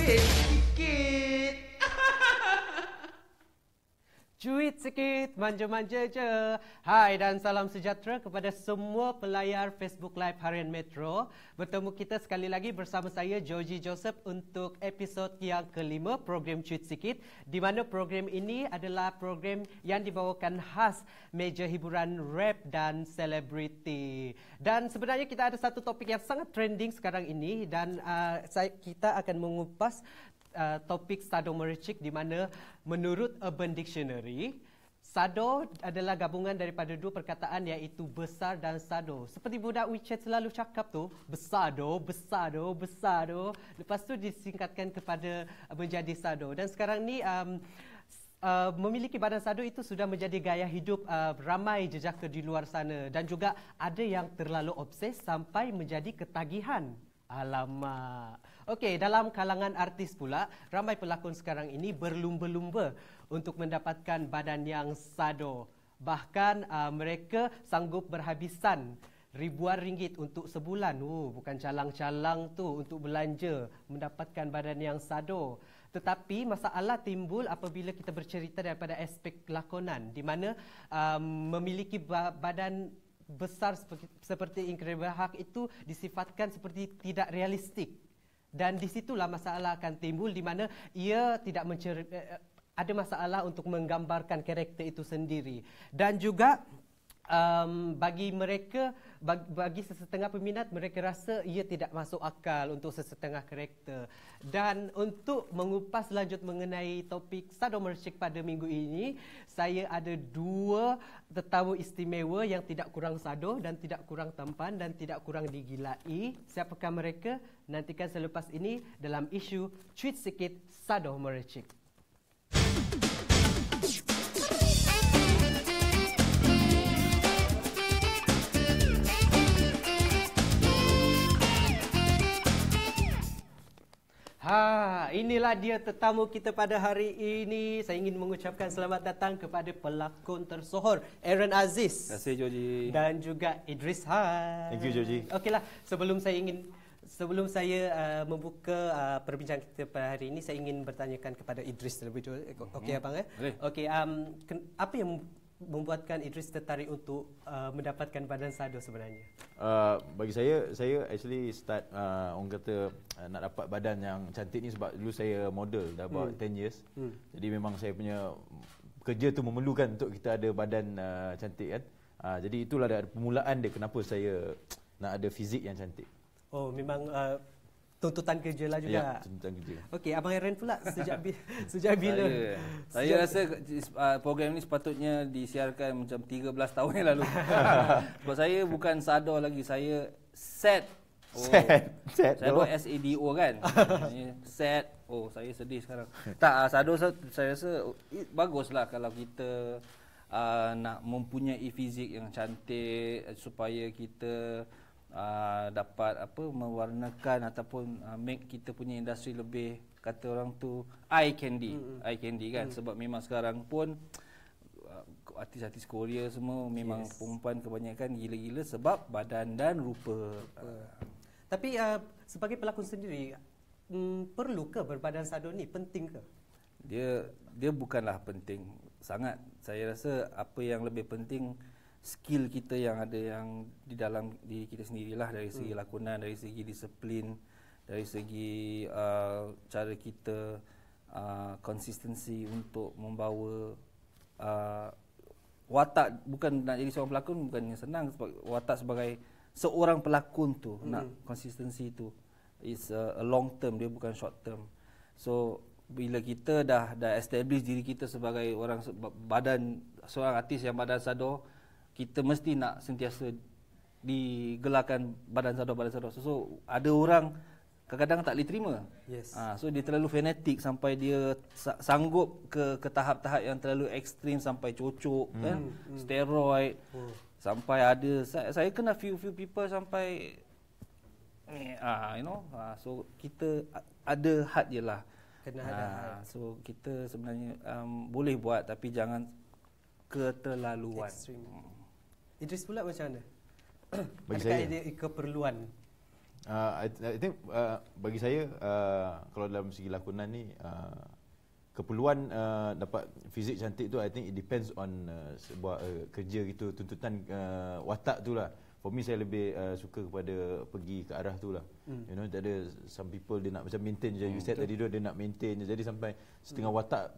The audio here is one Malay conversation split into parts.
Cuit sikit. Cuit sikit, manja-manja je. Hai dan salam sejahtera kepada semua pelayar Facebook Live Harian Metro. Bertemu kita sekali lagi bersama saya Georgie Joseph untuk episod yang kelima program Cuit Sikit, di mana program ini adalah program yang dibawakan khas meja hiburan rap dan selebriti. Dan sebenarnya kita ada satu topik yang sangat trending sekarang ini dan kita akan mengupas topik sadomercik, di mana menurut Urban Dictionary, sado adalah gabungan daripada dua perkataan iaitu besar dan sado. Seperti budak WeChat selalu cakap tu, besado, besado, besado. Lepas tu disingkatkan kepada menjadi sado. Dan sekarang ni memiliki badan sado itu sudah menjadi gaya hidup ramai jejaka di luar sana, dan juga ada yang terlalu obses sampai menjadi ketagihan. Alamak. Okey, dalam kalangan artis pula, ramai pelakon sekarang ini berlumba-lumba untuk mendapatkan badan yang sado. Bahkan mereka sanggup berhabisan ribuan ringgit untuk sebulan. Bukan calang-calang tu untuk belanja mendapatkan badan yang sado. Tetapi masalah timbul apabila kita bercerita daripada aspek lakonan, di mana memiliki badan besar seperti Incredible Hulk itu disifatkan seperti tidak realistik, dan disitulah masalah akan timbul, di mana ia tidak ada masalah untuk menggambarkan karakter itu sendiri. Dan juga bagi mereka, bagi sesetengah peminat, mereka rasa ia tidak masuk akal untuk sesetengah karakter. Dan untuk mengupas lanjut mengenai topik sadomercik pada minggu ini, saya ada dua tetamu istimewa yang tidak kurang sado dan tidak kurang tampan dan tidak kurang digilai. Siapakah mereka? Nantikan selepas ini dalam isu Cuit Sikit Sadomercik. Inilah dia tetamu kita pada hari ini. Saya ingin mengucapkan selamat datang kepada pelakon tersohor Aaron Aziz. Terima kasih, Georgie. Dan juga Idris Han. Thank you, Georgie. Okeylah, sebelum saya membuka perbincangan kita pada hari ini, saya ingin bertanyakan kepada Idris terlebih dahulu. Okey abang Okey, apa yang membuatkan Idris tertarik untuk mendapatkan badan sado sebenarnya? Bagi saya actually start orang kata nak dapat badan yang cantik ni sebab dulu saya model dah about 10 years. Jadi memang saya punya kerja tu memerlukan untuk kita ada badan cantik kan. Jadi itulah permulaan dia kenapa saya nak ada fizik yang cantik. Oh, memang tuntutan kerja lah juga. Ya, tuntutan kerja. Okey, abang Aaron pula sejak bila? Saya rasa program ni sepatutnya disiarkan macam 13 tahun yang lalu. Sebab saya bukan sado lagi, saya set. Set. Saya buat SADO kan. Set. Saya sedih sekarang. Tak, sado saya rasa baguslah kalau kita nak mempunyai fizik yang cantik supaya kita dapat mewarnakan ataupun make kita punya industri lebih, kata orang tu, eye candy kan. Sebab memang sekarang pun artis-artis Korea semua memang perempuan kebanyakan gila-gila sebab badan dan rupa. Tapi sebagai pelakon sendiri, perlu ke berbadan sado ni? Penting ke? Dia bukanlah penting sangat. Saya rasa apa yang lebih penting, skill kita yang ada yang di dalam diri kita sendirilah, dari segi lakonan, dari segi disiplin, dari segi cara kita konsistensi untuk membawa watak. Bukan nak jadi seorang pelakon bukannya senang, sebab watak sebagai seorang pelakon tu nak konsistensi tu is a long term, dia bukan short term. So bila kita dah establish diri kita sebagai seorang artis yang badan sado, kita mesti nak sentiasa digelarkan badan sado. So ada orang kadang-kadang tak boleh terima. So dia terlalu fanatik sampai dia sanggup ke tahap-tahap yang terlalu ekstrim, sampai cocok kan, steroid. Sampai ada saya kena few people sampai so kita ada had je lah. Kena ada had. So kita sebenarnya boleh buat, tapi jangan keterlaluan. Idris pula macam mana? Bagi Adakah saya, ada keperluan? I think bagi saya kalau dalam segi lakonan ni keperluan dapat fizik cantik tu, I think it depends on sebuah kerja gitu, tuntutan watak tu lah. For me, saya lebih suka kepada pergi ke arah tu lah. You know, tak ada some people dia nak macam maintain je. You said tadi dia nak maintain je. Jadi sampai setengah watak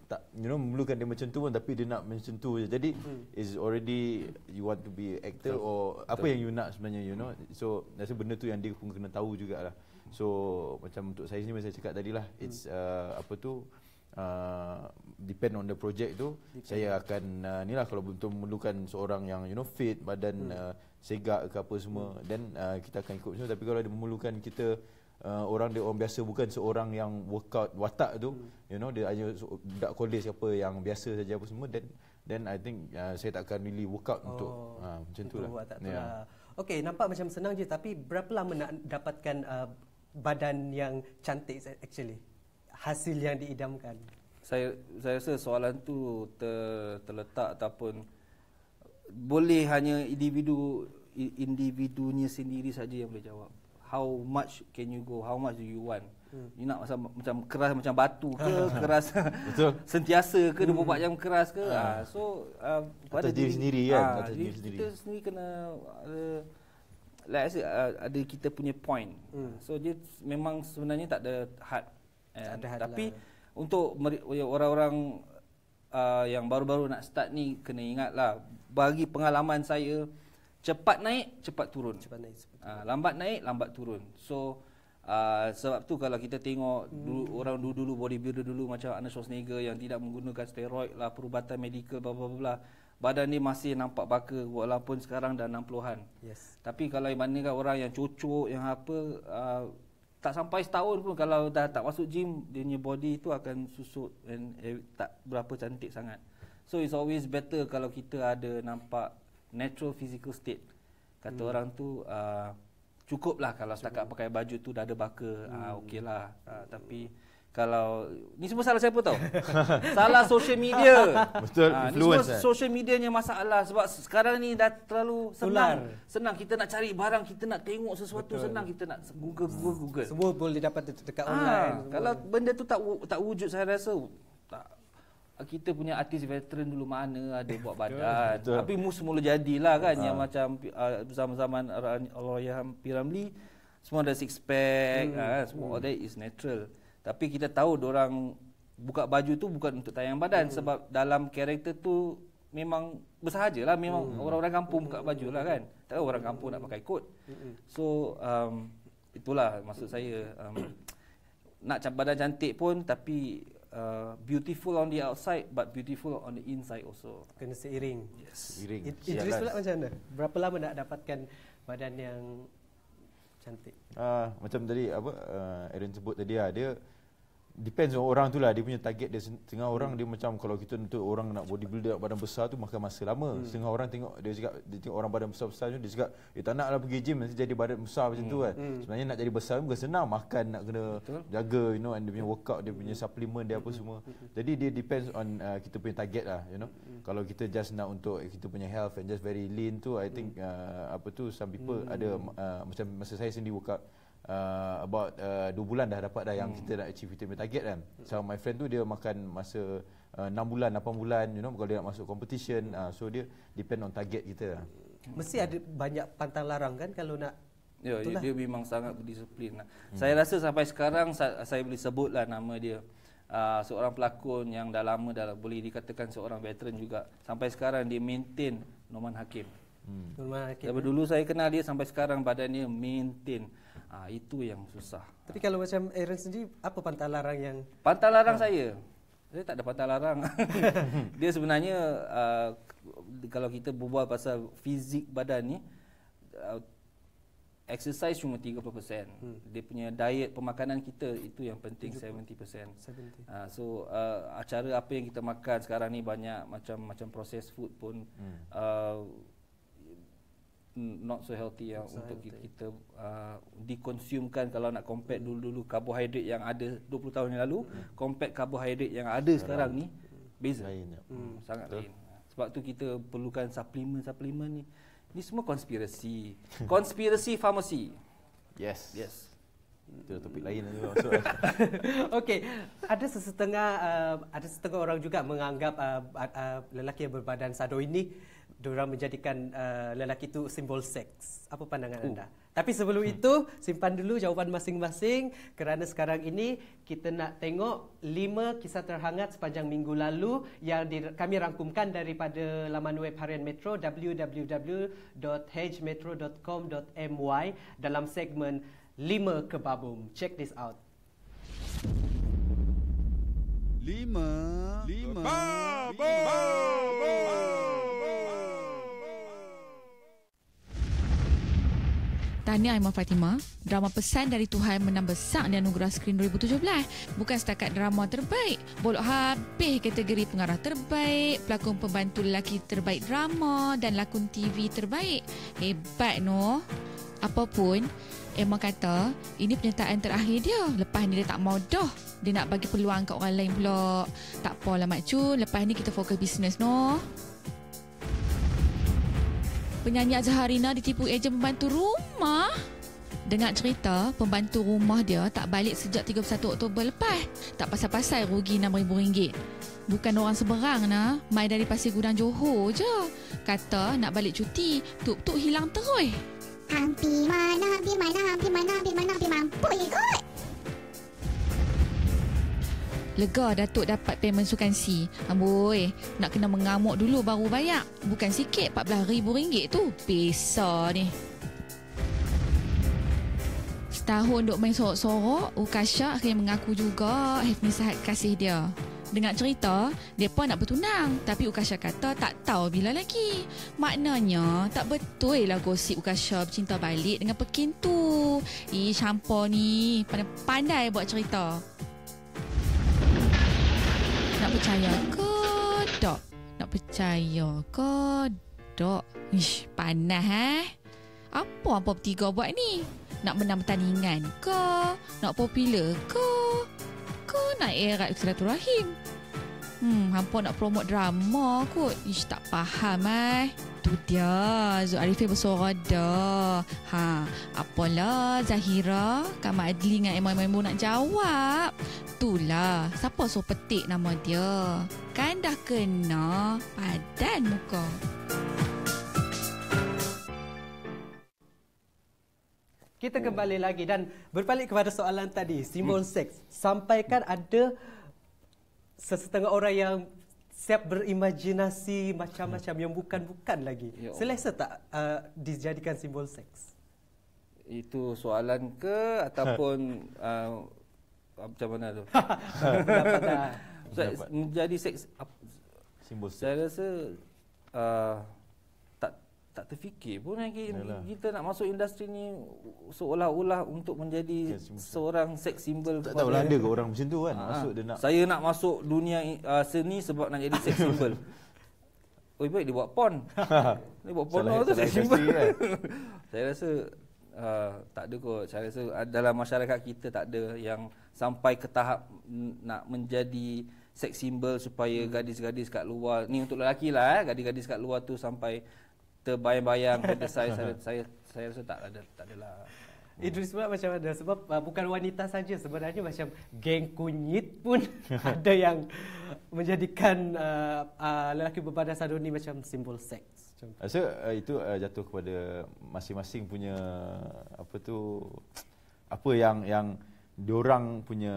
tak you know, memerlukan dia macam tu pun, tapi dia nak macam tu je. Jadi is already you want to be actor or apa yang you nak sebenarnya, you know. So rasa benda tu yang dia pun kena tahu jugalah. So macam untuk saya sendiri, saya cakap tadi lah, it's apa tu, depend on the project tu. Saya akan ni lah, kalau betul memerlukan seorang yang you know fit, badan segak ke apa semua, then kita akan ikut semua. Tapi kalau dia memerlukan kita orang biasa, bukan seorang yang workout watak tu, you know, dia hanya budak kolej apa yang biasa saja apa semua, then I think saya tak akan really workout untuk macam tu lah. Yeah. Okay, nampak macam senang je, tapi berapa lama nak dapatkan badan yang cantik actually? Hasil yang diidamkan. Saya rasa soalan tu terletak ataupun boleh hanya individunya sendiri saja yang boleh jawab. How much can you go? How much do you want? You nak macam keras macam batu ke, keras sentiasa ke, 24 jam keras ke? So pada diri sendiri kan, kita sendiri kena ada kita punya point. So dia memang sebenarnya tak ada had. Tapi untuk orang-orang yang baru-baru nak start ni, kena ingatlah, bagi pengalaman saya, cepat naik, cepat turun. Lambat naik, lambat turun. So sebab tu kalau kita tengok orang dulu bodybuilder dulu macam Arnold Schwarzenegger yang tidak menggunakan steroid lah, perubatan medikal bla bla bla, badan dia masih nampak baka walaupun sekarang dah 60-an. Yes. Tapi kalau bandingkan orang yang cocok, yang apa, tak sampai setahun pun kalau dah tak masuk gym, dia punya body tu akan susut dan tak berapa cantik sangat. So it's always better kalau kita ada nampak natural physical state. Kata orang tu cukuplah kalau setakat pakai baju tu dah ada baka, okeylah. Tapi kalau ni semua salah siapa tahu? Salah social media. Betul, influence. Ni semua social medianya masalah, sebab sekarang ni dah terlalu senang kita nak cari barang, kita nak tengok sesuatu. Betul. Senang kita nak Google. Semua boleh dapat dekat online. Kalau benda tu tak wujud, saya rasa tak. Kita punya artis veteran dulu mana ada buat badan. Betul. Tapi semula jadilah kan, yang macam zaman-zaman Allahyarham P.Ramlee, semua ada six pack, semua all that is natural. Tapi kita tahu diorang buka baju tu bukan untuk tayang badan, sebab dalam karakter tu memang bersahajalah, memang orang-orang kampung buka baju lah kan. Tak tahu orang kampung nak pakai kot. So itulah maksud saya, nak badan cantik pun, tapi beautiful on the outside but beautiful on the inside also. Kena seiring. Yes. Seiring. Idris pula macam mana? Berapa lama nak dapatkan badan yang cantik? Macam tadi Aaron sebut tadi dia depends on orang tu lah, dia punya target dia. Setengah orang dia macam, kalau kita untuk orang nak bodybuilder badan besar tu makan masa lama. Setengah orang tengok dia tengok orang badan besar-besar tu, dia cakap tak naklah pergi gym nanti jadi badan besar macam tu kan. Sebenarnya nak jadi besar bukan senang, makan nak kena jaga, you know, and dia punya workout, dia punya suplemen dia apa semua. Jadi dia depends on kita punya target lah, you know. Kalau kita just nak untuk kita punya health and just very lean tu, I think some people ada macam masa saya sendiri workout about 2 bulan dah dapat dah yang kita nak achieve kita punya target kan. So my friend tu dia makan masa 6 bulan, 8 bulan, you know, kalau dia nak masuk competition. So dia depend on target kita lah. Mesti ada banyak pantang larang kan kalau nak. Dia memang sangat berdisiplin lah. Saya rasa sampai sekarang saya boleh sebutlah nama dia. Seorang pelakon yang dah lama, boleh dikatakan seorang veteran juga. Sampai sekarang dia maintain Norman Hakim. Daripada dulu saya kenal dia sampai sekarang badannya maintain. Itu yang susah. Tapi kalau macam Aaron sendiri, apa pantang larang yang? Pantang larang saya tak ada pantang larang. Dia sebenarnya kalau kita berbual pasal fizik badan ni, exercise cuma 30%. Dia punya diet, pemakanan kita, itu yang penting 70%. So acara apa yang kita makan sekarang ni banyak macam processed food pun not so healthy yang untuk kita dikonsumkan. Kalau nak compare dulu-dulu karbohidrat yang ada 20 tahun yang lalu, compare karbohidrat yang ada sekarang ni, beza. Sangat lain. Sebab tu kita perlukan suplemen ni. Ni semua konspirasi. Konspirasi farmasi. Yes. Yes. Itu topik lain tu masuk. Okey, ada setengah orang juga menganggap lelaki yang berbadan sado ini diorang menjadikan lelaki itu simbol seks. Apa pandangan anda? Tapi sebelum itu, simpan dulu jawapan masing-masing kerana sekarang ini kita nak tengok 5 kisah terhangat sepanjang minggu lalu yang kami rangkumkan daripada laman web Harian Metro www.hmetro.com.my dalam segmen 5 Kebabum. Check this out. 5 Tahniah Imam Fatimah, drama Pesan dari Tuhan menang besar di Anugerah Skrin 2017. Bukan setakat drama terbaik, bolok habis kategori pengarah terbaik, pelakon pembantu lelaki terbaik drama dan lakon TV terbaik. Hebat noh. Apapun, Emma kata ini penyertaan terakhir dia. Lepas ni dia tak mau dah. Dia nak bagi peluang kat orang lain pula. Tak apalah Mak Cun, lepas ni kita fokus bisnes noh. Penyanyi Azharina ditipu ejen pembantu rumah. Dengar cerita, pembantu rumah dia tak balik sejak 31 Oktober lepas. Tak pasal-pasal rugi RM6,000. Bukan orang seberang nah, mai dari Pasir Gudang Johor je. Kata nak balik cuti, tuk-tuk hilang terus. Hampir mana mampu ikut. Lega Datuk dapat payment sukansi. Amboi, nak kena mengamuk dulu baru bayar. Bukan sikit, RM14,000 tu. Pesa ni. Setahun duk main sorok-sorok, Ukasha akhirnya mengaku juga Hifni Sahat kasih dia. Dengar cerita, mereka nak bertunang. Tapi Ukasha kata tak tahu bila lagi. Maknanya, tak betul lah gosip Ukasha bercinta balik dengan Pekin tu. Shampo ni pandai buat cerita. Nak percaya ke tak? Nak percaya ke tak? Ish, panas Apa bertiga buat ni? Nak menang pertandingan ke? Nak popular ke? Ke nak erat silaturahim? Hampa nak promote drama kot. Ish, tak faham Tu dia, Zul Arifin bersuara dah. Apalah Zahira, Kamal Adli dengan Emma Maimun nak jawab. Itulah, siapa suruh petik nama dia? Kan dah kena padan muka. Kita kembali lagi dan berbalik kepada soalan tadi, simbol seks. Sampaikan ada sesetengah orang yang siap berimajinasi macam-macam yang bukan-bukan lagi. Selesa tak dijadikan simbol seks? Itu soalan ke ataupun macam mana tu? Pendapat dah. Menjadi seks Simbol seks. saya rasa tak terfikir pun kita nak masuk industri ni seolah-olah untuk menjadi seorang seks symbol. Tak tahulah ada ke orang macam tu kan. Masuk dia nak. Saya nak masuk dunia seni sebab nak jadi seks symbol. Oh baik dia buat porn. Dia buat porno tu seks symbol. Kan? Saya rasa tak ada kot. Saya rasa dalam masyarakat kita tak ada yang sampai ke tahap nak menjadi seks symbol supaya gadis-gadis kat luar ni, untuk lelaki lah gadis-gadis kat luar tu sampai terbayang-bayang pada saya rasa tak adalah. Idris pula macam mana? Sebab bukan wanita saja, sebenarnya macam geng kunyit pun ada yang menjadikan lelaki berbadan sado ni macam simbol seks. Rasa itu jatuh kepada masing-masing punya apa yang diorang punya.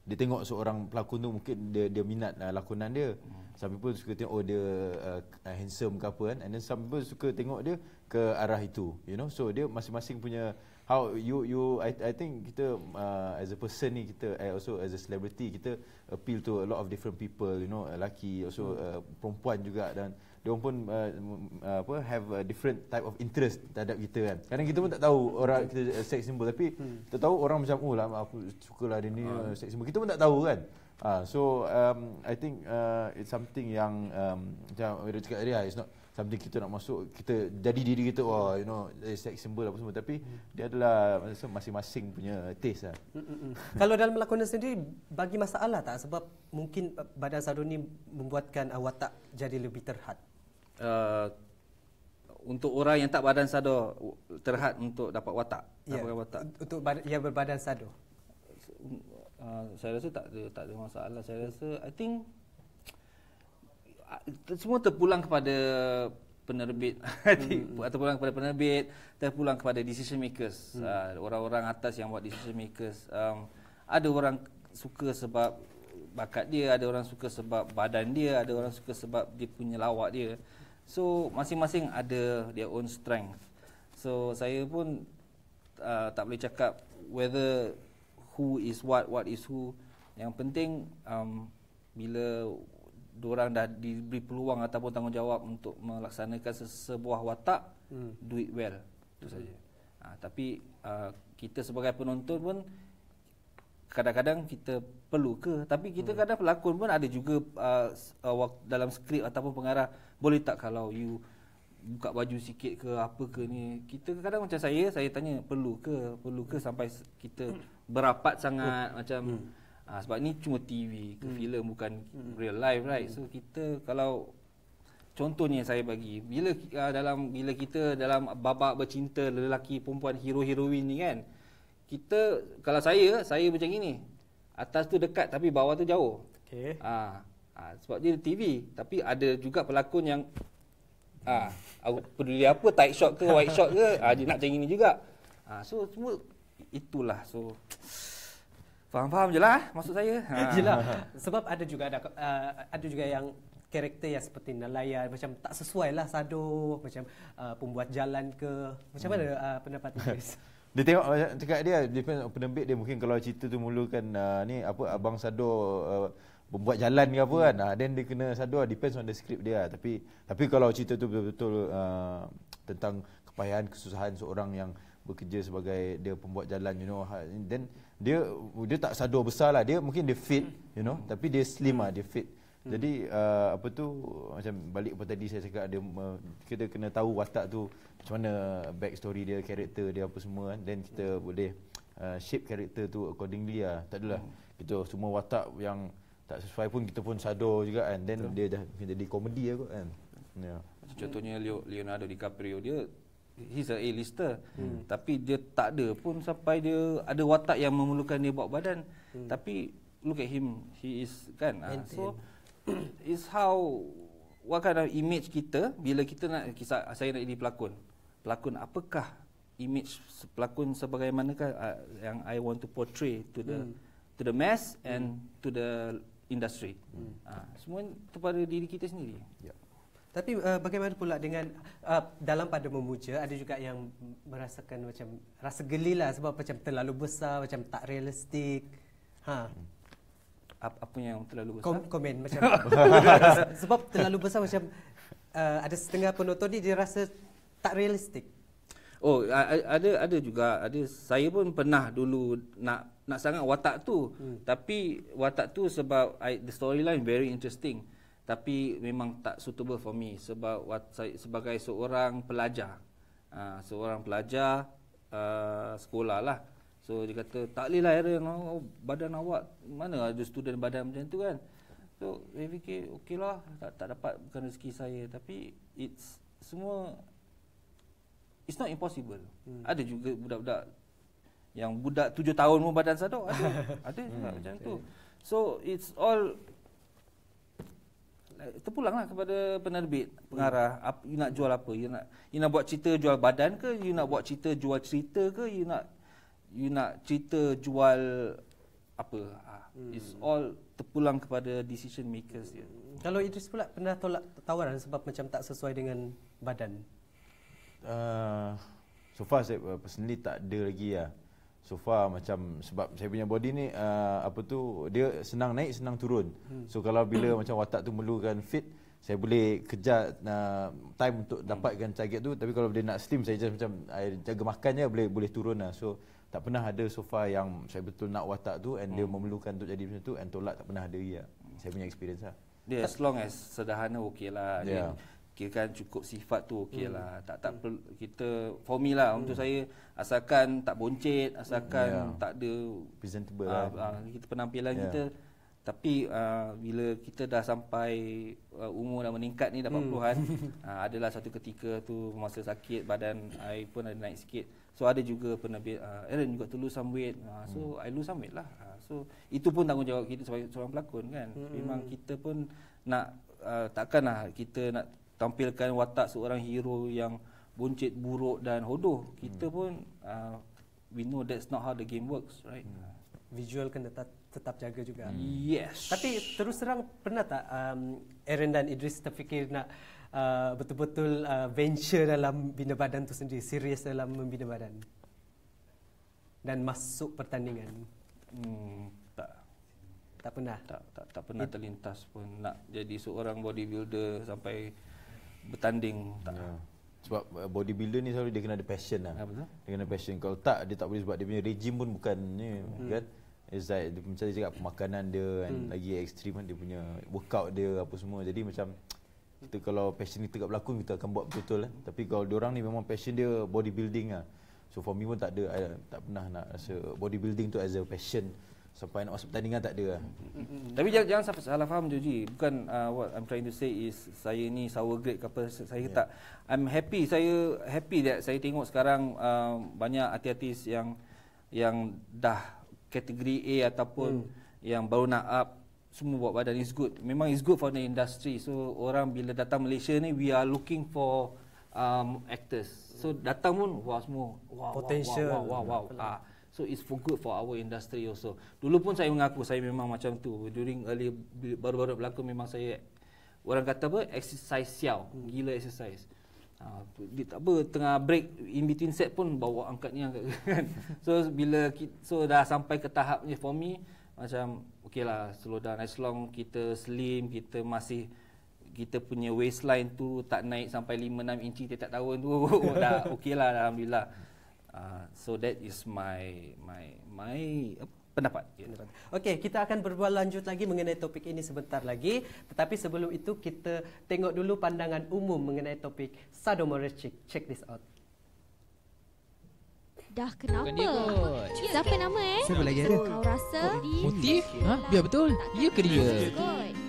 Dia tengok seorang pelakon tu, mungkin dia minat lakonan dia. Some people suka tengok dia handsome ke apa kan, and then some people suka tengok dia ke arah itu, you know. So dia masing-masing punya how I think kita as a person ni, kita also as a celebrity, kita appeal to a lot of different people, you know, lelaki also perempuan juga, dan dia pun have a different type of interest terhadap kita kan. Kadang kita pun tak tahu orang kita sex symbol, tapi kita tahu orang macam oh lah aku sukalah dia ni sex symbol. Kita pun tak tahu kan. So I think it's something yang macam dia cakap tadi, it's not something kita nak masuk, kita jadi diri kita you know sex symbol apa semua, tapi dia adalah masing-masing punya taste lah. Kalau dalam lakonan sendiri bagi masalah tak, sebab mungkin badan sado ni membuatkan watak jadi lebih terhad? untuk orang yang tak badan sadar terhad untuk dapat watak. Ya, Dapatkan watak. untuk yang berbadan sado. Saya rasa tak ada masalah. Saya rasa I think semua terpulang kepada penerbit terpulang kepada penerbit, terpulang kepada decision makers. Orang-orang atas yang buat decision makers. Ada orang suka sebab bakat dia, ada orang suka sebab badan dia, ada orang suka sebab dia punya lawak dia. So masing-masing ada their own strength. So saya pun tak boleh cakap whether who is what is who. Yang penting bila diorang dah diberi peluang ataupun tanggungjawab untuk melaksanakan sebuah watak, do it well. Itu saja. Tapi kita sebagai penonton pun kadang-kadang kita perlu ke, tapi kita kadang pelakon pun ada juga dalam skrip ataupun pengarah, boleh tak kalau you buka baju sikit ke apa ke ni. Kita kadang macam saya tanya perlu ke sampai kita berapat sangat macam sebab ni cuma TV ke filem, bukan real life, right? So kita kalau contohnya saya bagi bila kita dalam babak bercinta lelaki perempuan hero heroin ni kan, kita kalau saya macam gini, atas tu dekat tapi bawah tu jauh. Okey. Sebab dia TV, tapi ada juga pelakon yang peduli apa tight shot ke wide shot ke, dia nak macam gini juga. So semua itulah. So faham je lah maksud saya. Yelah, sebab ada juga yang karakter yang seperti nelayan macam tak sesuai lah sado, macam pembuat jalan ke. Macam mana pendapat Idris? Dia tengok cakap dia depend penerbit dia, mungkin kalau cerita tu mulakan ni apa abang Sado buat jalan ke apa kan, then dia kena Sado, depends on the script dia. Tapi kalau cerita tu betul-betul tentang kepayahan kesusahan seorang yang bekerja sebagai dia pembuat jalan, you know, then dia tak Sado besar lah, dia mungkin dia fit, you know, tapi dia slim lah, dia fit. Jadi apa tu, macam balik kepada tadi saya cakap, kita kena tahu watak tu macam mana, back story dia, karakter dia apa semua kan, then kita boleh shape karakter tu accordingly lah. Tak adalah kita semua watak yang tak sesuai pun kita pun Sado juga kan, then dia dah jadi komedi lah kot kan. Contohnya Leonardo DiCaprio, he's a A-lister, tapi dia tak ada pun sampai dia ada watak yang memerlukan dia bawa badan. Tapi look at him, he is kan. So is how, what kind of image kita bila kita nak saya nak jadi pelakon, apakah image pelakon sebagaimanakah yang I want to portray to the mass and to the industry. Semua kepada diri kita sendiri. Tapi bagaimana pula dengan dalam pada memuja, ada juga yang merasakan macam rasa geli lah sebab macam terlalu besar, macam tak realistik. Apa yang terlalu besar? Komen macam sebab terlalu besar, macam ada setengah penonton dia rasa tak realistik. Ada juga. Saya pun pernah dulu nak sangat watak tu. Tapi watak tu sebab the storyline very interesting, tapi memang tak suitable for me sebab saya sebagai seorang pelajar. Sekolah lah. So dia kata tak boleh lah Aaron, badan awak mana ada student badan macam tu kan. So saya fikir okey lah, tak dapat bukan rezeki saya, tapi it's not impossible. Ada juga budak-budak yang 7 tahun pun badan Sado ada juga macam tu. So it's all terpulanglah kepada penerbit, pengarah. You nak jual apa? You nak buat cerita jual badan ke? You nak buat cerita jual cerita ke? You nak cerita jual apa? It's all terpulang kepada decision makers dia. Kalau Idris pula pernah tolak tawaran sebab macam tak sesuai dengan badan? So far saya personally tak ada lagi lah. So far macam sebab saya punya body ni dia senang naik senang turun. So kalau bila macam watak tu memerlukan fit, saya boleh kejar time untuk dapatkan target tu. Tapi kalau dia nak slim, saya just macam jaga makan je, boleh turun lah. So tak pernah ada so far yang saya betul nak watak tu and dia memerlukan untuk jadi macam tu and tolak, tak pernah ada ya. Saya punya experience lah. Dia as long as sederhana okey lah. Yeah. Kira kan cukup sifat tu okey lah. Tak perlu kita for me lah, untuk saya asalkan tak boncet, asalkan tak ada presentable lah. Kita penampilan kita Tapi bila kita dah sampai umur dah meningkat ni, dah 40-an, adalah satu ketika tu masa sakit, badan I pun ada naik sikit. So ada juga pernah Aaron juga to lose some weight. So I lose some weight lah. So itu pun tanggungjawab kita sebagai seorang pelakon kan. Memang kita pun nak takkanlah kita nak tampilkan watak seorang hero yang buncit, buruk dan hodoh. Kita pun we know that's not how the game works, right? Visual kena tetap jaga juga. Yes. Tapi terus terang, pernah tak Aaron dan Idris terfikir nak betul-betul venture dalam bina badan tu sendiri, serius dalam membina badan dan masuk pertandingan? Tak pernah. Tak pernah terlintas pun nak jadi seorang bodybuilder sampai bertanding. Tak. Sebab bodybuilder ni selalu dia kena ada passion lah. Betul. Dia kena passion. Kalau tak, dia tak boleh, sebab dia punya regime pun bukan ni kan. It's like macam dia cakap, pemakanan dia kan lagi ekstrim kan, dia punya workout dia apa semua. Jadi macam kita kalau passion kita kat berlakon, kita akan buat betul-betul lah. Tapi kalau diorang ni memang passion dia bodybuilding lah. So for me pun tak ada, tak pernah nak rasa bodybuilding tu as a passion sampai nak masuk pertandingan, tak ada lah. Tapi jangan salah faham Joji. Bukan what I'm trying to say is saya ni sour grade ke apa. Saya tak. I'm happy. Saya happy that saya tengok sekarang banyak artis yang dah kategori A ataupun yang baru nak up, semua buat badan. Is good. Memang is good for the industry. So orang bila datang Malaysia ni, we are looking for actors. So datang pun wah semua potential. Wow. So it's for good for our industry also. Dulu pun saya mengaku saya memang macam tu. During early baru-baru berlakon, memang saya, orang kata apa, exercise siao, gila exercise. Dia tak apa, tengah break in between set pun bawa angkat ni angkat kan. So bila dah sampai ke tahapnya, for me macam okeylah, slow down. As long kita slim, kita punya waistline tu tak naik sampai 5-6 inci tiap tahun tu dah okeylah, alhamdulillah. So that is my pendapat. Okey, kita akan berbual lanjut lagi mengenai topik ini sebentar lagi. Tetapi sebelum itu kita tengok dulu pandangan umum mengenai topik sadomasochism. Check this out. Dah kenapa? Siapa nama Siapa lagi ada? Kau rasa Motif? Biar betul. Ya ke dia? Kot.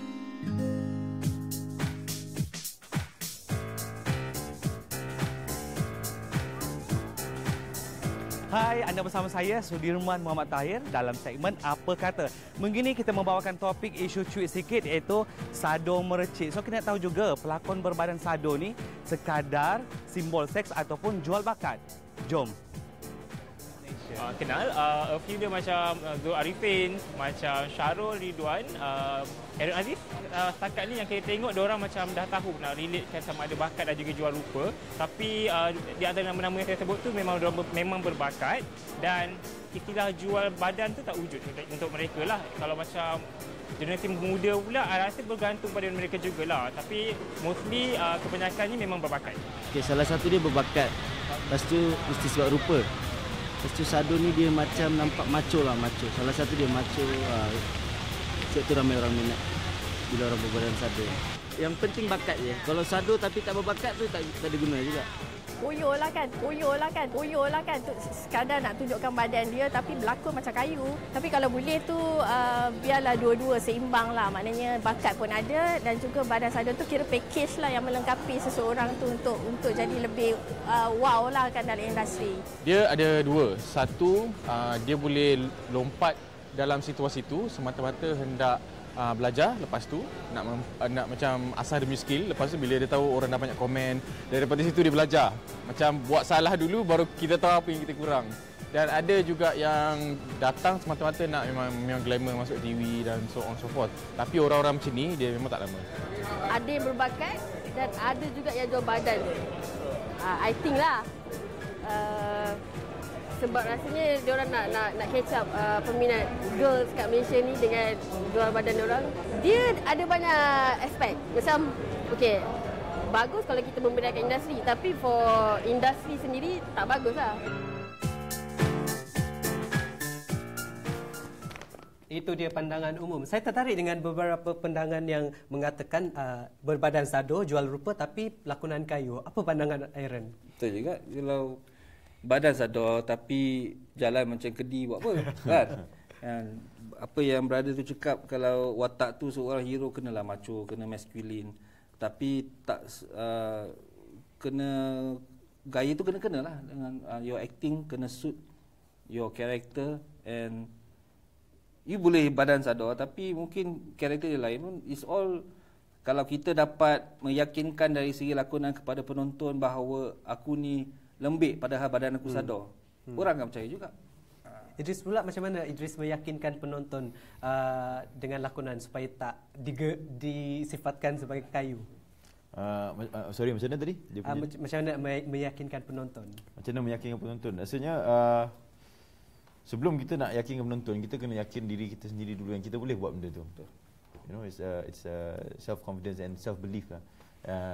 Hai, anda bersama saya Sudirman Muhammad Tahir dalam segmen Apa Kata. Minggu ini kita membawakan topik isu cuit sikit, iaitu sado mercik. So kita nak tahu juga, pelakon berbadan sado ni sekadar simbol seks ataupun jual bakat. Jom. Kenal a few dia macam Zul Arifin, macam Syarul Ridwan, Aaron Aziz. Setakat ni yang kita tengok, diorang macam dah tahu nak relatekan sama ada bakat dan juga jual rupa. Tapi di antara nama-nama yang saya sebut tu memang berbakat, dan istilah jual badan tu tak wujud untuk mereka lah. Kalau macam generasi muda pula, saya rasa bergantung pada mereka jugalah. Tapi mostly kebanyakannya memang berbakat. Okay, salah satu dia berbakat. Lepas tu mesti sebab rupa. Lepas tu sado ni dia macam nampak macho lah, macho. Salah satu dia macho. Sebab tu ramai orang minat bila orang berbadan sado. Yang penting bakat je. Kalau sado tapi tak berbakat tu tak ada guna juga. Koyor lah kan. Tu sekadar nak tunjukkan badan dia, tapi berlakon macam kayu. Tapi kalau boleh tu biarlah dua-dua seimbang lah. Maknanya bakat pun ada, dan juga badan sado tu kira package lah yang melengkapi seseorang tu untuk jadi lebih wow lah kan dalam industri. Dia ada dua. Satu, dia boleh lompat dalam situasi tu semata-mata hendak belajar. Lepas tu nak macam asah demi skill. Lepas tu bila dia tahu orang dah banyak komen, daripada situ dia belajar. Macam buat salah dulu baru kita tahu apa yang kita kurang. Dan ada juga yang datang semata-mata nak memang glamour masuk TV dan so on so forth. Tapi orang-orang macam ni dia memang tak lama. Ada yang berbakat dan ada juga yang jual badan. I think lah. Sebab rasanya diorang nak catch up peminat girls kat Malaysia ni dengan jual badan diorang. Dia ada banyak aspek. Macam, okey, bagus kalau kita membedakan industri. Tapi for industri sendiri, tak bagus lah. Itu dia pandangan umum. Saya tertarik dengan beberapa pandangan yang mengatakan berbadan sado, jual rupa tapi lakonan kayu. Apa pandangan Aaron? Betul juga. Kalau badan sado tapi jalan macam kedi buat apa kan? And apa yang brother tu cakap, kalau watak tu seorang hero kenalah macho, kena masculine. Tapi tak kena gaya tu kena lah dengan your acting kena suit your character. And you boleh badan sadar tapi mungkin karakter dia lain pun. It's all kalau kita dapat meyakinkan dari segi lakonan kepada penonton bahawa aku ni lembik padahal badan aku sadar, orang akan percaya juga. Idris pula, macam mana Idris meyakinkan penonton dengan lakonan supaya tak disifatkan sebagai kayu? Sorry, macam mana tadi? Macam mana meyakinkan penonton? Macam mana meyakinkan penonton? Rasanya sebelum kita nak yakinkan penonton, kita kena yakin diri kita sendiri dulu yang kita boleh buat benda tu. You know, it's self confidence and self belief lah.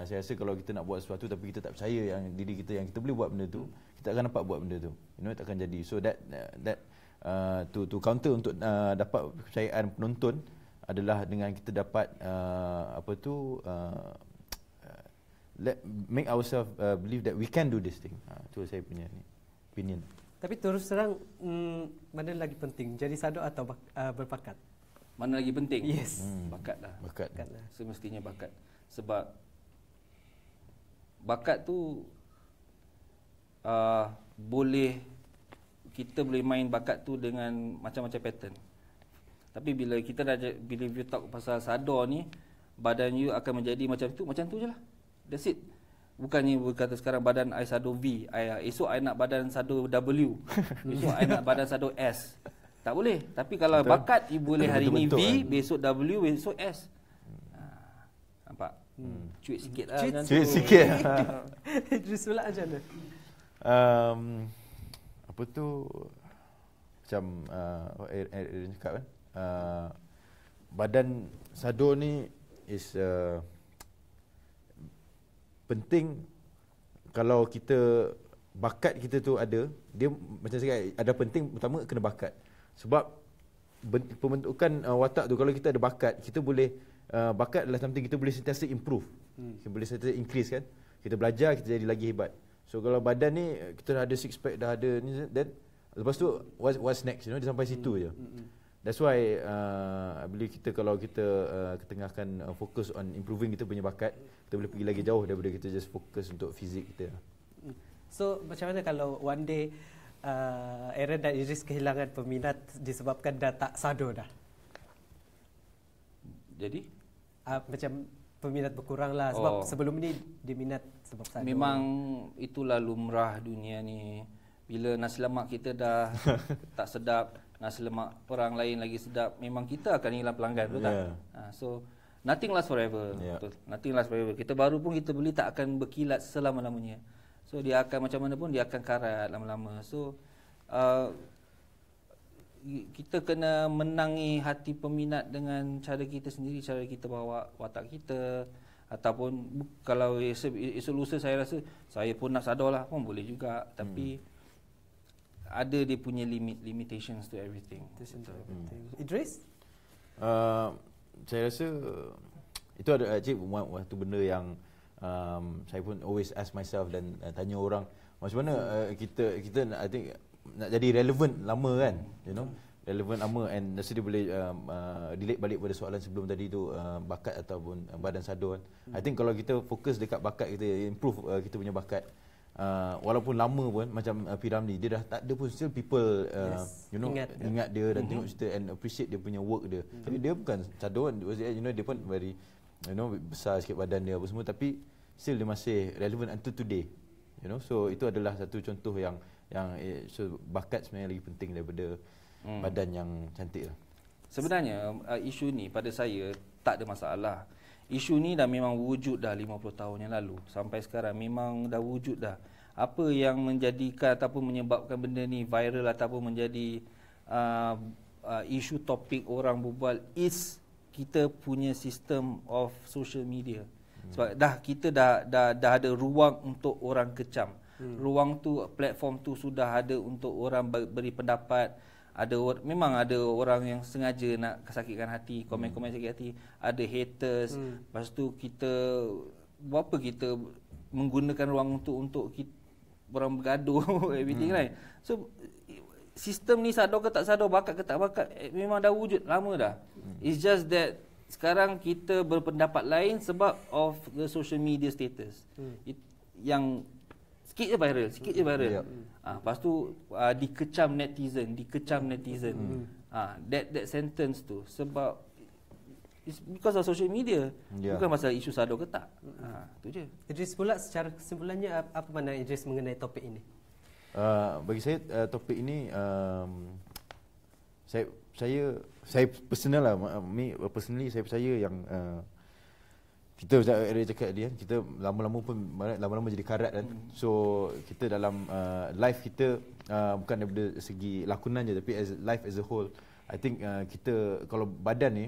Saya rasa kalau kita nak buat sesuatu tapi kita tak percaya yang diri kita yang kita boleh buat benda tu, kita akan dapat buat benda tu. You know, tak akan jadi. So that to counter untuk dapat kepercayaan penonton adalah dengan kita dapat make ourselves believe that we can do this thing. Itu saya punya opinion. Tapi terus terang, mana lagi penting, jadi sado atau berbakat? Mana lagi penting? Yes. Bakat lah. Bakat lah. Semestinya bakat. Sebab bakat tu kita boleh main bakat tu dengan macam-macam pattern. Tapi bila you talk pasal sado ni, badan you akan menjadi macam tu je lah. That's it. Bukannya berkata sekarang badan I sado V, esok I nak badan sado W, esok I nak badan sado S. Tak boleh. Tapi kalau bakat, you boleh hari ni V, besok W, besok S. Nampak? Cuit sikit lah. Cuit sikit. Idris pula macam mana? Apa tu, macam Aaron cakap kan, badan sado ni is penting. Kalau kita bakat kita tu ada, dia macam saya kata, ada penting pertama kena bakat. Sebab pembentukan watak tu, kalau kita ada bakat, kita boleh bakat adalah something kita boleh sentiasa improve. Kita boleh sentiasa increase kan. Kita belajar, kita jadi lagi hebat. So kalau badan ni kita dah ada six pack, dah ada ni, then lepas tu what's next, you know, dia sampai situ je. That's why I believe kita kalau kita ketengahkan fokus on improving kita punya bakat, kita boleh pergi lagi jauh daripada kita just fokus untuk fizik kita. So macam mana kalau one day Aaron dan Idris kehilangan peminat disebabkan dah tak sado dah? Jadi? Macam peminat berkurang lah. Sebab sebelum ni diminat sebab sado. Memang itulah lumrah dunia ni. Bila nasi lemak kita dah tak sedap, nasi lemak orang lain lagi sedap, memang kita akan hilang pelanggan, betul tak? So nothing lasts forever. Betul. Nothing lasts forever. Kita baru pun kita beli tak akan berkilat selama-lamanya. So dia akan macam mana pun dia akan karat lama-lama. So kita kena menangi hati peminat dengan cara kita sendiri, cara kita bawa watak kita. Ataupun kalau esok lusa saya rasa saya pun nak sadar lah pun boleh juga. Tapi ada dia punya limitations to everything. Idris? Saya rasa itu ada satu benda yang saya pun always ask myself dan tanya orang, macam mana kita I think nak jadi relevant lama kan, you know, relevant lama, and rasa dia boleh relate balik pada soalan sebelum tadi tu, bakat ataupun badan sado kan. I think kalau kita fokus dekat bakat kita, improve kita punya bakat, walaupun lama pun macam Piramli, dia dah tak ada pun still people you know ingat dia dan tengok cerita and appreciate dia punya work dia. Tapi dia bukan sado kan, you know, dia pun very, you know, besar sikit badan dia apa semua, tapi still dia masih relevant until today, you know. So itu adalah satu contoh yang so bakat sebenarnya lagi penting daripada badan yang cantik lah. Sebenarnya isu ni pada saya tak ada masalah. Isu ni dah memang wujud dah 50 tahun yang lalu. Sampai sekarang memang dah wujud dah. Apa yang menjadikan ataupun menyebabkan benda ni viral ataupun menjadi isu topik orang berbual is kita punya system of social media. Sebab kita dah ada ruang untuk orang kecam. Ruang tu, platform tu sudah ada untuk orang beri pendapat. Memang ada orang yang sengaja nak sakitkan hati, komen-komen sakit hati, ada haters. Lepas tu kita menggunakan ruang untuk kita, orang bergaduh everything right. So sistem ni sadar ke tak sadar, bakat ke tak bakat, memang dah wujud lama dah. It's just that sekarang kita berpendapat lain sebab of the social media status. Yang sikit je viral. Lepas tu dikecam netizen. That sentence tu sebab it's because of social media. Bukan masalah isu sadar ke tak. Tu je. Idris pula, secara kesimpulannya apa mana Idris mengenai topik ini? Bagi saya topik ini saya personal lah, personally saya percaya yang kita ada cakap dia, kita lama-lama jadi karat kan. So kita dalam life kita bukan daripada segi lakonan je, tapi as life as a whole, I think kita kalau badan ni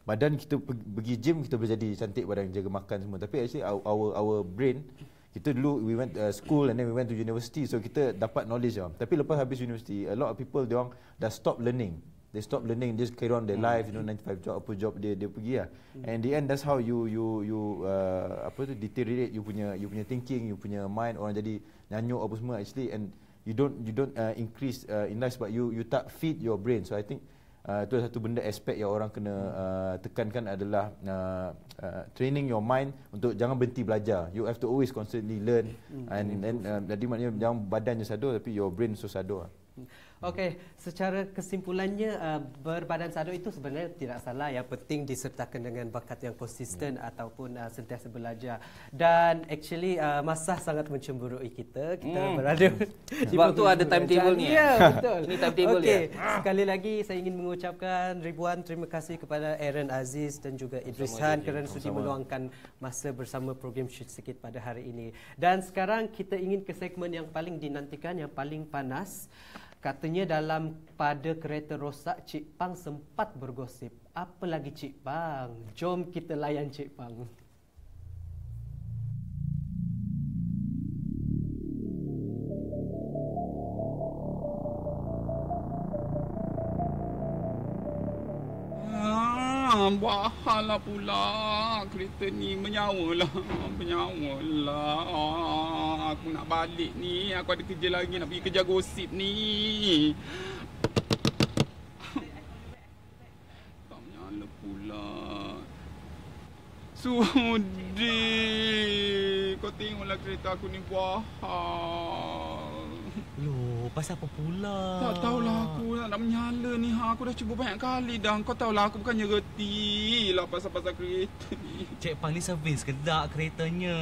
badan kita pergi gym kita boleh jadi cantik badan, jaga makan semua, tapi actually our brain, kita dulu we went school and then we went to university, so kita dapat knowledge lah. Tapi lepas habis university, a lot of people diorang dah stop learning. They stop learning, just carry on their life, 9 to 5 job, apa job dia pergi lah. And the end that's how you deteriorate you punya thinking, you punya mind, orang jadi nyanyuk apa semua actually, and you don't increase in life sebab you tak feed your brain. So I think itu satu benda aspek yang orang kena tekankan adalah training your mind untuk jangan berhenti belajar. You have to always constantly learn, and then jadi maknanya jangan badan je sadar tapi your brain so sadar. Okey, secara kesimpulannya berbadan sadar itu sebenarnya tidak salah. Yang penting disertakan dengan bakat yang konsisten ataupun sentiasa belajar. Dan actually masa sangat mencemburui kita. Kita berada sebab tu ada timetable ni. Ya, betul. Ini timetable dia. Sekali lagi saya ingin mengucapkan ribuan terima kasih kepada Aaron Aziz dan juga Idris Han kerana sudi meluangkan masa bersama program Shoot Sikit pada hari ini. Dan sekarang kita ingin ke segmen yang paling dinantikan, yang paling panas. Katanya dalam pada kereta rosak, Cik Pang sempat bergosip. Apa lagi Cik Pang? Jom kita layan Cik Pang. Bahalah pula kereta ni menyawalah. Aku nak balik ni, aku ada kerja lagi, nak pergi kerja gosip ni. Tak menyala pula. Sudi, kau tengoklah kereta aku ni bahal. Loh, pasal apa pula? Tak tahulah aku nak menyala ni. Aku dah cuba banyak kali dah. Kau tahulah aku bukannya reti lah pasal-pasal kereta ni. Cik Pang ni servis ke tak keretanya?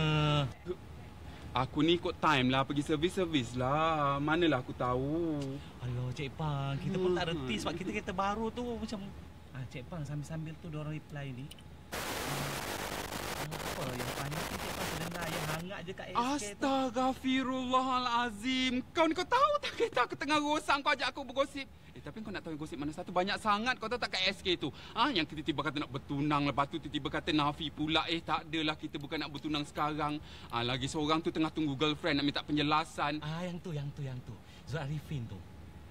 Aku ni ikut time lah, pergi servis lah. Manalah aku tahu. Alah Cik Pang, kita pun tak reti sebab kita kereta baru tu macam... Cik Pang, sambil-sambil tu diorang reply ni. Apa yang panik ni Cik Pang sedengar yang hangat je kat SK tu. Astaghfirullahalazim. Kau ni kau tahu tak kereta aku tengah rosak, kau ajak aku bergosip. Tapi kau nak tahu gosip mana satu? Banyak sangat. Kau tahu tak kat SK tu? Yang tiba-tiba kata nak bertunang, lepas tu tiba-tiba kata Nafi pula. Tak adalah, kita bukan nak bertunang sekarang. Lagi seorang tu tengah tunggu girlfriend nak minta penjelasan. Yang tu. Zul Arifin tu.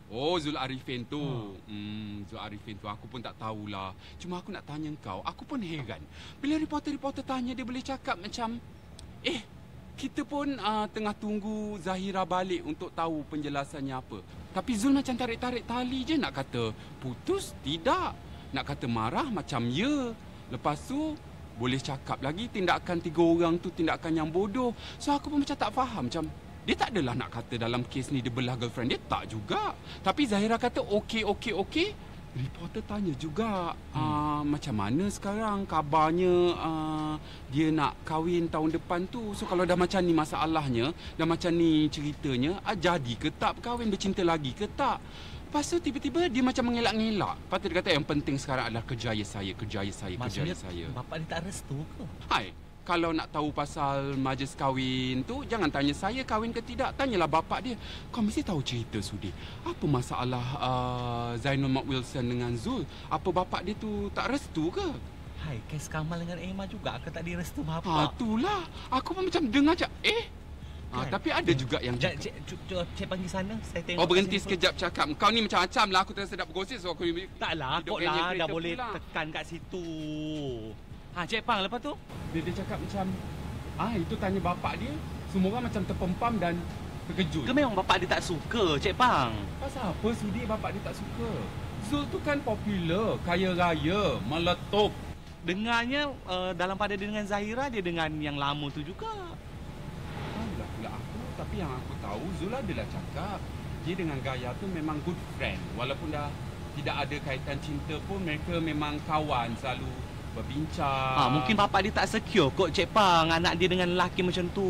Oh, Zul Arifin tu. Zul Arifin tu aku pun tak tahulah. Cuma aku nak tanya kau, aku pun heran. Bila reporter-reporter tanya, dia boleh cakap macam, kita pun tengah tunggu Zahira balik untuk tahu penjelasannya apa. Tapi Zul macam tarik-tarik tali je, nak kata putus, tidak. Nak kata marah, macam ya. Lepas tu, boleh cakap lagi tindakan 3 orang tu tindakan yang bodoh. So aku pun macam tak faham, macam dia tak adalah nak kata dalam kes ni dia belah girlfriend dia, tak juga. Tapi Zahira kata okey. Reporter tanya juga, macam mana sekarang kabarnya dia nak kahwin tahun depan tu. So kalau dah macam ni masalahnya, dah macam ni ceritanya, jadi ke tak berkahwin, bercinta lagi ke tak? Lepas tu tiba-tiba dia macam mengelak-ngelak. Lepas tu dia kata yang penting sekarang adalah kerjaya saya. Maksudnya bapak dia tak restu ke? Kalau nak tahu pasal majlis kahwin tu, jangan tanya saya kahwin ke tidak. Tanyalah bapak dia. Kau mesti tahu cerita, Sudi. Apa masalah Zainul Mak Wilson dengan Zul? Apa bapak dia tu tak restu ke? Kes Kamal dengan Emma juga ke tak direstu bapak? Itulah. Aku pun macam dengar macam, tapi ada juga yang... Cik panggil sana, saya tengok. Berhenti sekejap cakap. Kau ni macam-macam lah. Aku tengah sedap bergosip. So aku... Taklah, kau lah dah boleh tekan kat situ. Cik Pang, lepas tu? Dia cakap macam, itu tanya bapak dia. Semua orang macam terpempam dan terkejut. Ke memang bapak dia tak suka, Cik Pang? Pasal apa sudi bapak dia tak suka? Zul tu kan popular, kaya raya, meletup. Dengarnya dalam pada dia dengan Zahira, dia dengan yang lama tu juga. Tahulah pula aku, tapi yang aku tahu Zul adalah cakap dia dengan Gaya tu memang good friend. Walaupun dah tidak ada kaitan cinta pun, mereka memang kawan, selalu berbincang. Mungkin bapak dia tak secure kot, Cik Pang, anak dia dengan lelaki macam tu.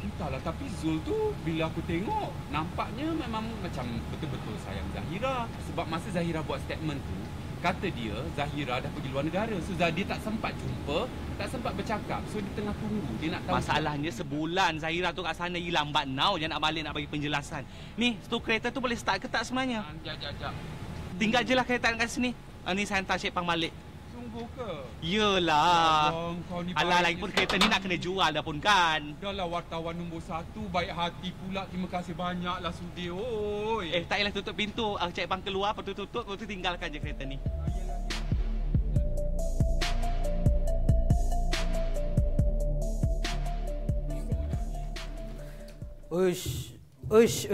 Entahlah, tapi Zul tu bila aku tengok, nampaknya memang macam betul-betul sayang Zahira. Sebab masa Zahira buat statement tu, kata dia Zahira dah pergi luar negara. So dia tak sempat jumpa, tak sempat bercakap. So dia tengah tunggu, dia nak tahu. Masalahnya sebulan Zahira tu kat sana hilang, but now dia nak balik nak bagi penjelasan. Ni, tu kereta tu boleh start ke tak sebenarnya? Jap. Tinggal je lah kereta kat sini. Ni saya hantar Cik Pang balik. Sungguh ke? Yelah. Kau ni Alah, lagi pun kereta ni nak kena jual dah pun kan. Dah lah wartawan nombor 1, baik hati pula. Terima kasih banyaklah sudi. Oi. Tak payahlah tutup pintu. Cik Pang keluar, lepas tu tutup, lepas tu tinggalkan je kereta ni. Ush,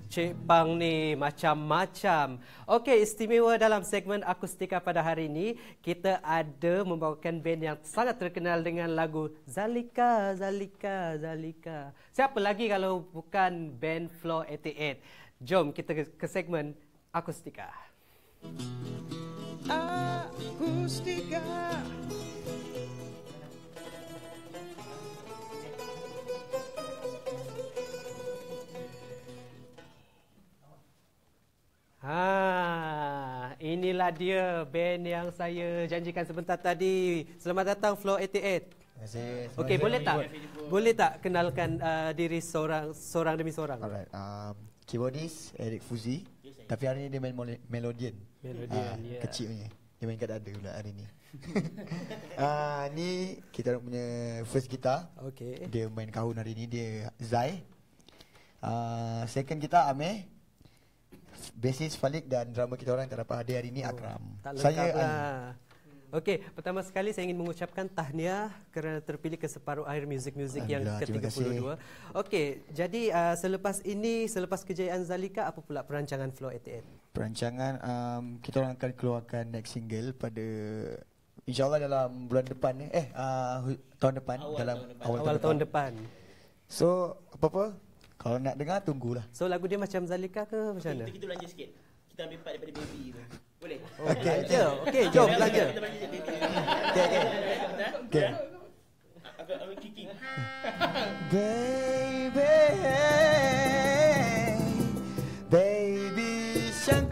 Cik Pang ni macam-macam. Okey, istimewa dalam segmen Akustika pada hari ini, kita ada membawakan band yang sangat terkenal dengan lagu Zalika, Zalika, Zalika. Siapa lagi kalau bukan band Floor 88? Jom kita ke segmen Akustika. Akustika. Inilah dia band yang saya janjikan sebentar tadi. Selamat datang Floor 88. Terima kasih. Okey, boleh tak kenalkan diri seorang demi seorang? Alright. Keyboardist Eric Fuzi. Tapi hari ni dia main melodian. Yeah. Kecil punya. Dia main kat dada pula hari ni. Ni kita punya first guitar. Okey. Dia main kahun hari ni, dia Zai. Second guitar Amir. Bassist Falik dan drummer kita orang tak dapat hadir hari ni Akram. Saya Okey, pertama sekali saya ingin mengucapkan tahniah kerana terpilih ke separuh akhir muzik yang ke-32. Okey, jadi selepas kejayaan Zalika, apa pula perancangan Floor 88? Perancangan kita orang akan keluarkan next single pada InsyaAllah dalam bulan depan tahun depan, awal tahun depan. So apa-apa kalau nak dengar, tunggulah. So lagu dia macam Zalika ke macam mana? Kita belanja sikit. Kita ambil part daripada baby tu. Boleh? Okey, jom belanja. Okey. Aku kicking. Baby shark.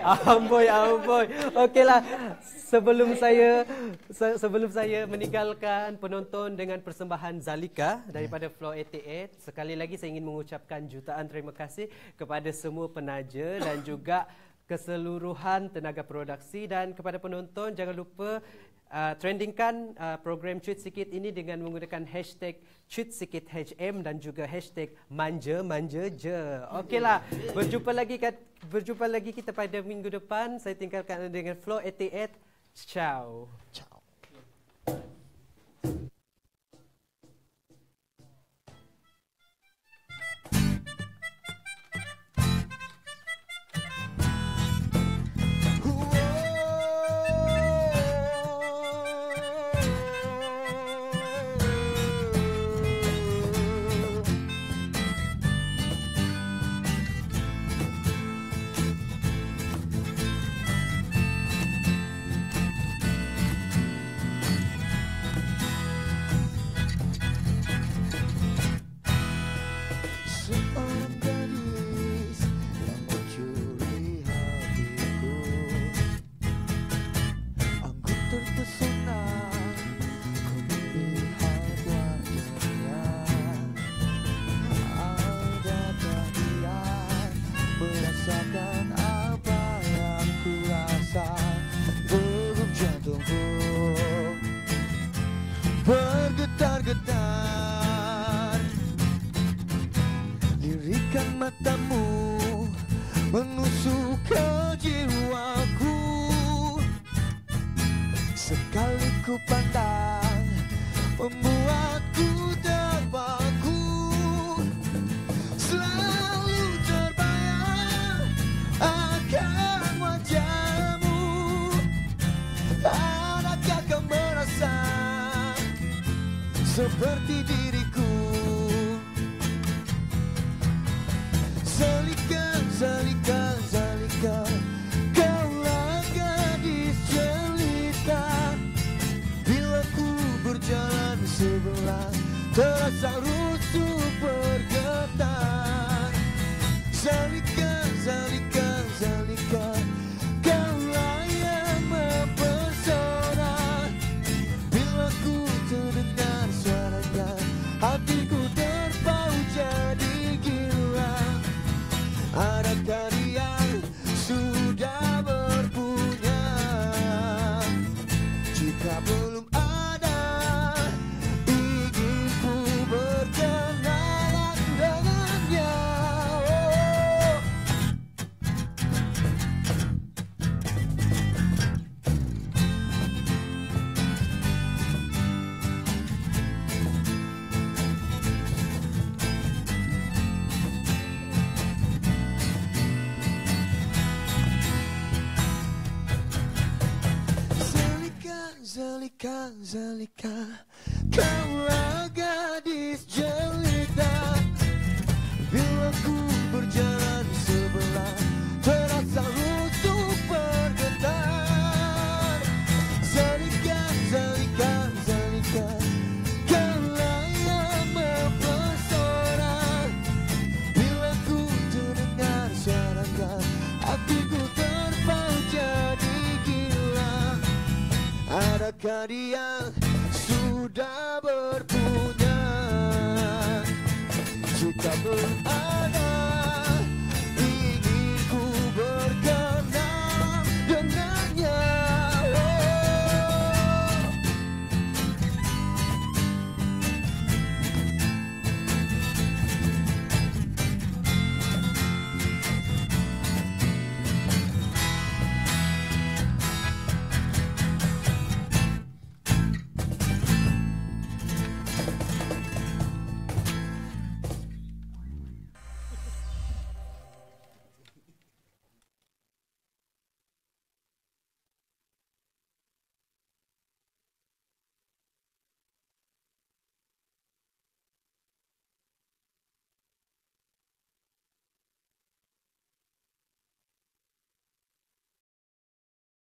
Amboi. Okeylah. Sebelum saya meninggalkan penonton dengan persembahan Zalika daripada Floor 88, sekali lagi saya ingin mengucapkan jutaan terima kasih kepada semua penaja dan juga keseluruhan tenaga produksi, dan kepada penonton jangan lupa trendingkan program Cuit Sikit ini dengan menggunakan hashtag #CuitSikitHM dan juga hashtag #manja je. Okeylah, berjumpa lagi kita pada minggu depan. Saya tinggalkan anda dengan Floor 88. Ciao. bergetar-getar. Lirikan matamu menusuk ke jiwaku. Sekali ku pandang membuatku terpaku. Selalu terbayang akan wajahmu. Adakah kau merasa seperti diriku? Zalika, Zalika, Zalika, kaulah gadis jelita. Bila ku berjalan sebelah, terasa rusuh bergetar. Zalika, Zalika, Zalika, kaulah yang mempesona. Bila ku terdengar suaranya, hatiku terpaut jadi gila. Adakah dia sudah berpunya? Jika belum ada, inginku berkenalan dengannya. Oh. Zalika, Zalika, kaulah gadis jelita. Bila ku berjalan sebelah, terasa rusuh bergetar. Zalika, Zalika, Zalika, kaulah yang mempesona. Bila ku terdengar suaranya, hatiku terpaut jadi gila. Adakah dia sudah berpunya? Jika belum ada,